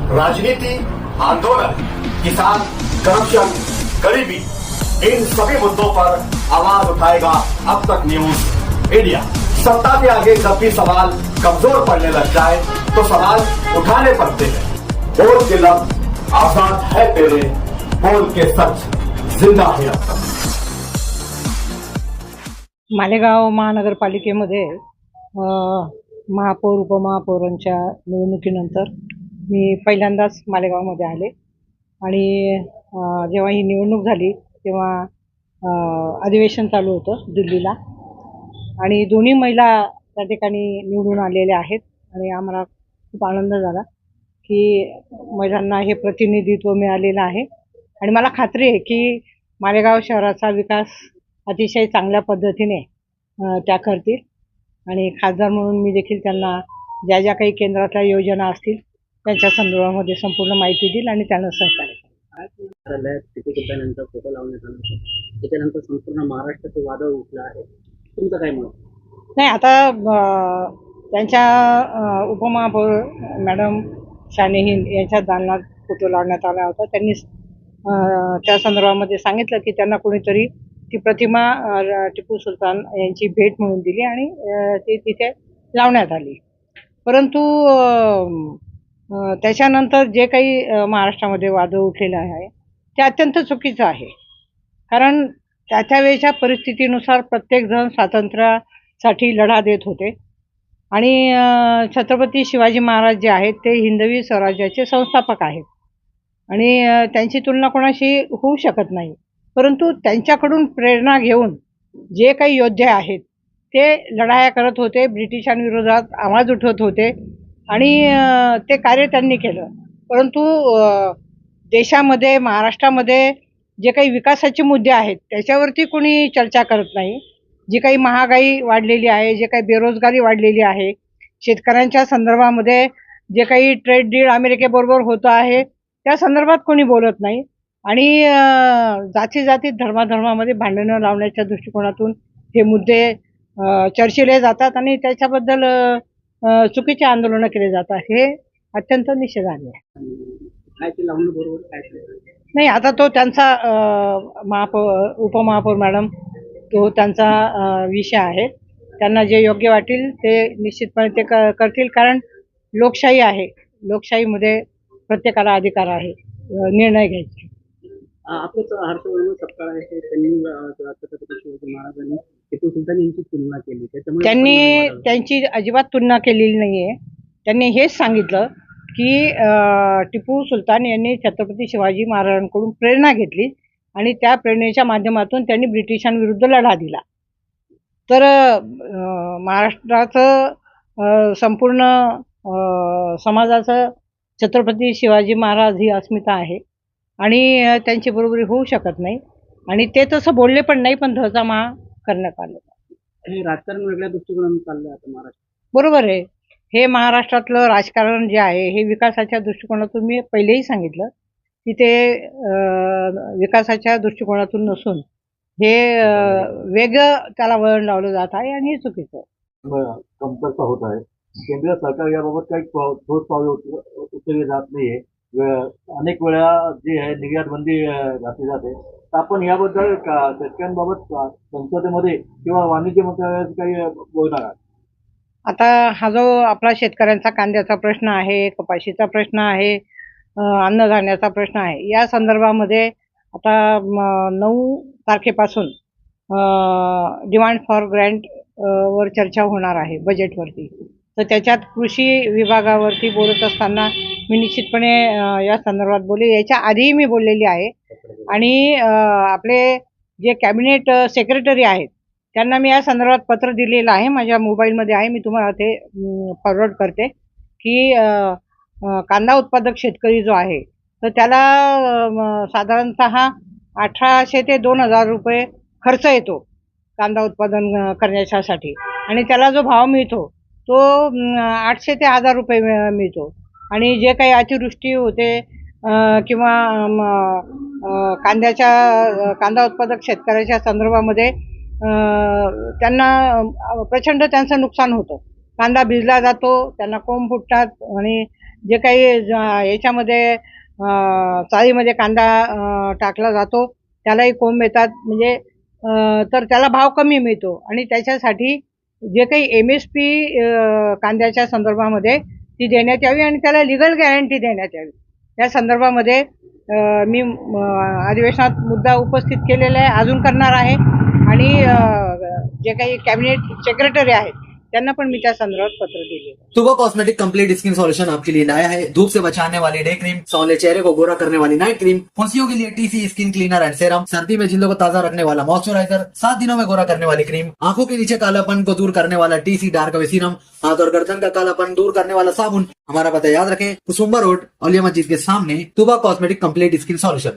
राजनीति, आंदोलन, किसान, करप्शन, गरीबी, इन सभी मुद्दों पर आवाज उठाएगा अब तक न्यूज इंडिया। सत्ता के आगे जब भी सवाल कमजोर पड़ने लग जाए तो सवाल उठाने पड़ते हैं। बोल के लफ्ज आजाद है तेरे, बोल के सच जिंदा है अब तक। मालेगाव महानगरपालिकेमध्ये महापौर उपमहापौरांच्या निवडणुकीनंतर मी पहिल्यांदाच मालेगावमध्ये आले आणि जेव्हा ही निवडणूक झाली तेव्हा अधिवेशन चालू होतं दिल्लीला आणि दोन्ही महिला त्या ठिकाणी निवडून आलेल्या आहेत आणि आम्हाला खूप आनंद झाला की महिलांना हे प्रतिनिधित्व मिळालेलं आहे आणि मला खात्री आहे की मालेगाव शहराचा विकास अतिशय चांगल्या पद्धतीने त्या करतील आणि खासदार म्हणून मी देखील त्यांना ज्या ज्या काही केंद्रातल्या योजना असतील त्यांच्या संदर्भामध्ये संपूर्ण माहिती देईल आणि त्यांना सहकार्य करेल। टिपू सुलतानांचा फोटो लावण्यात आला होता, त्याच्यानंतर संपूर्ण महाराष्ट्राचं वादळ उठलं आहे, तुमचं काय मत? नाही, आता त्यांच्या उपमहापौर मॅडम शानेहीन यांच्या दालनात फोटो लावण्यात आला होता। त्यांनी त्या संदर्भामध्ये सांगितलं की त्यांना कोणीतरी ती प्रतिमा टिपू सुलतान यांची भेट म्हणून दिली आणि ती तिथे लावण्यात आली। परंतु त्याच्यानंतर जे काही महाराष्ट्रामध्ये वादळ उठलेलं आहे ते अत्यंत चुकीचं आहे, कारण त्या वेळच्या परिस्थितीनुसार प्रत्येकजण स्वातंत्र्यासाठी लढा देत होते आणि छत्रपती शिवाजी महाराज जे आहेत ते हिंदवी स्वराज्याचे संस्थापक आहेत आणि त्यांची तुलना कोणाशी होऊ शकत नाही। परंतु त्यांच्याकडून प्रेरणा घेऊन जे काही योद्धे आहेत ते लढाया करत होते, ब्रिटिशांविरोधात आवाज उठवत होते आणि ते कार्य त्यांनी केलं। परंतु देशामध्ये महाराष्ट्रामध्ये जे काही विकासाचे मुद्दे आहेत त्याच्यावरती कोणी चर्चा करत नाही। जी काही महागाई वाढलेली आहे, जे काही बेरोजगारी वाढलेली आहे, शेतकऱ्यांच्या संदर्भामध्ये जे काही ट्रेड डील अमेरिकेबरोबर होतं आहे त्या संदर्भात कोणी बोलत नाही आणि जाती जाती धर्माधर्मामध्ये भांडणं लावण्याच्या दृष्टिकोनातून हे मुद्दे चर्चिले जातात आणि त्याच्याबद्दल चुकीचे आंदोलनं केले जातात, हे अत्यंत निषेधार्ह आहे। काय ते लावणं बरोबर काय नाही, आता तो त्यांचा उपमहापौर मॅडम तो त्यांचा विषय आहे, त्यांना जे योग्य वाटेल ते निश्चितपणे ते करतील, कारण लोकशाही आहे, लोकशाहीमध्ये प्रत्येकाला अधिकार आहे निर्णय घ्यायचे। आपलेच हर्षवर्धन सपकाळ आहे, त्यांनी छत्रपती शिवाजी महाराजांनी टिपू सुलतान यांची तुलना केली, त्याच्यामुळे त्यांनी त्यांची अजिबात तुलना केलेली नाहीये। त्यांनी हेच सांगितलं की टिपू सुलतान यांनी छत्रपती शिवाजी महाराजांकडून प्रेरणा घेतली आणि त्या प्रेरणेच्या माध्यमातून त्यांनी ब्रिटिशांविरुद्ध लढा दिला। तर महाराष्ट्राचं संपूर्ण समाजाचं छत्रपती शिवाजी महाराज ही अस्मिता आहे आणि त्यांची बरोबरी होऊ शकत नाही आणि ते तसं बोलले पण नाही, पण ध्वजामा करण्यात आलं। हे राजकारण वेगळ्या दृष्टिकोनातून चाललंय आता महाराष्ट्र, बरोबर आहे। हे महाराष्ट्रातलं राजकारण जे आहे हे विकासाच्या दृष्टिकोनातून मी पहिलेही सांगितलं की ते विकासाच्या दृष्टिकोनातून नसून हे वेगळं त्याला वळण लावलं जात आहे आणि हे चुकीचं आहे। कमतरता होत आहे। केंद्र सरकार याबाबत काही ठोस पावले उचलली जात नाहीये। अनेक वेळा जी आहे निर्यात बंदी घातली जाते, तर आपण याबद्दल शेतकऱ्यांबाबत संसदेमध्ये किंवा वाणिज्य मंत्रालयात काही बोलणार आहात? आता हा जो आपला शेतकऱ्यांचा कांद्याचा प्रश्न आहे, कपाशीचा प्रश्न आहे, अन्नधान्याचा प्रश्न आहे, या संदर्भामध्ये आता 9 तारखेपासून डिमांड फॉर ग्रँट वर चर्चा होणार आहे बजेटवरती। तर त्याच्यात कृषी विभागावरती बोलत असताना मी निश्चितपणे या संदर्भात बोलले, याच्या आधीही मी बोललेली आहे आणि आपले जे कॅबिनेट सेक्रेटरी आहेत त्यांना मी या संदर्भात पत्र दिलेलं आहे, माझ्या मोबाईलमध्ये आहे, मी तुम्हाला ते फॉरवर्ड करते की कांदा उत्पादक शेतकरी जो आहे तर त्याला साधारणतः 1800 ते 2000 रुपये खर्च येतो कांदा उत्पादन करण्यासाठी आणि त्याला जो भाव मिळतो तो 800 ते 1000 रुपये मिळतो आणि जे काही अतिवृष्टी होते किंवा कांदा उत्पादक शेतकऱ्याच्या संदर्भामध्ये त्यांना प्रचंड त्यांचं नुकसान होतं। कांदा भिजला जातो, त्यांना कोंब फुटतात आणि जे काही याच्यामध्ये चाळीमध्ये कांदा टाकला जातो त्यालाही कोंब येतात, म्हणजे तर त्याला भाव कमी मिळतो आणि त्याच्यासाठी जे काही MSP कांद्याच्या संदर्भामध्ये ती देण्यात यावी आणि त्याला लिगल गॅरंटी देण्यात यावी. या संदर्भामध्ये मी अधिवेशनात मुद्दा उपस्थित केलेला आहे, अजून करणार आहे आणि जे काही कॅबिनेट सेक्रेटरी आहेत त्यांना पण मी त्या संदर्भात पत्र दिले. सुबह कॉस्मेटिक कंप्लीट स्किन सॉल्यूशन आपके लिए लाया है धूप से बचाने वाली डे क्रीम, सांवले चेहरे को गोरा करने वाली नाइट क्रीम, फुंसियों के लिए TC skin cleaner end serum, सर्दी में जिल्दों को ताजा रखने वाला मॉइस्चराइजर, 7 दिनों में गोरा करने वाली क्रीम, आंखों के नीचे कालापन को दूर करने वाला TC डार्क वे सीरम, हाथ और गर्दन का कालापन दूर करने वाला साबुन। हमारा पता याद रखें, कुसुम्बा रोड, औलिया मस्जिद के सामने, सुबह कॉस्मेटिक कंप्लीट स्किन सॉल्यूशन।